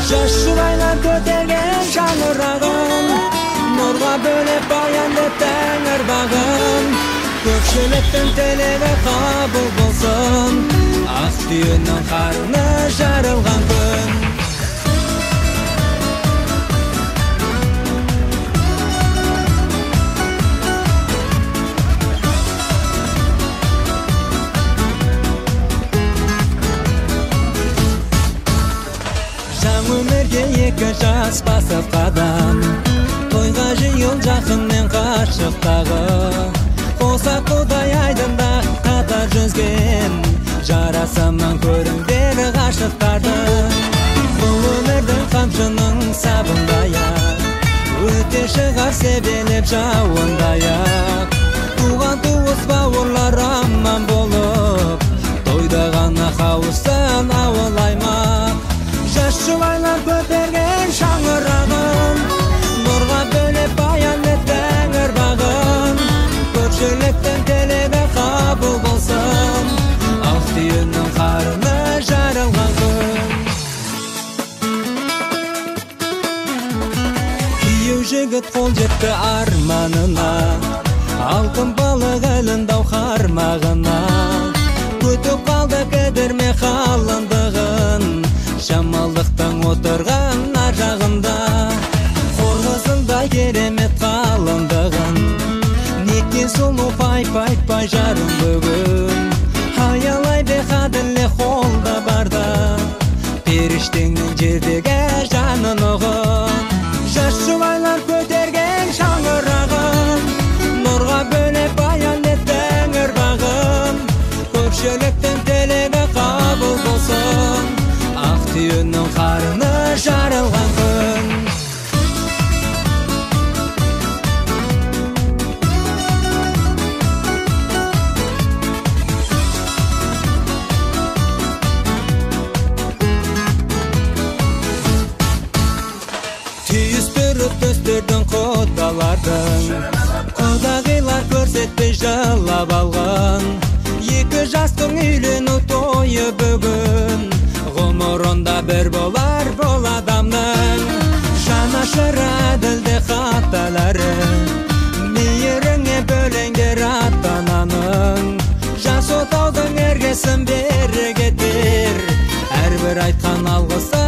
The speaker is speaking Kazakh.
Жас шырайлар көтерген шаңырағын, нұрға бөлеп баянды тәңір бағын. Көпшіліктің тілегі қабыл болсын, ақ түйенің қарны жарылған күн. Өмірге екі жас басып қадам, тойға жиыл жақынмен қашықтағы. Қоса құдай айдында қатар жүзген, жарасымнан көріңдер ғашықтарды. Бұл өмірдің қамшының сабындай-ақ, өте шығар себелеп жауындай-ақ. Туған туыс бауырлар аман болып, тойда ғана қауышсын ауыл аймақ. Жас шырайлар көтерген шаңырағын, нұрға бөлеп баянды тәңір бағын. Көпшіліктің тілегі қабыл болсын, ақ түйенің қарны жарылған күн. Күйеу жігіт қол жетті арманына, алтын балық іліндау қармағына. Көтіп қалды кідірме қалындығын, шамалдықтың отырған ажағында. Қорғызындай керемет қалындығын, неткен сұлу пай-пай-пай жарым бүгін. Аялай бе қадірлі қолда барда, періштеңнің жердегі жанын ұғын. Жас шырайлар көтерген шаңырағын, нұрға бөлеп баянды тәңір бағын. Көпшіліктің тілегі қабыл болсын, ақ түйенің қарны жарылған күн. Түйістіріп төстердің құдалардың, құдағилар көрсетпей жылап алған. Екі жастың үйлену тойы бүгін, ғұмырында бір болар бұл адамның. Жанашыр әділді қаталары, мейіріңе бөлеңдер ата-ананың. Жас отаудың ергесін бері кетер, әрбір айтқан алғысы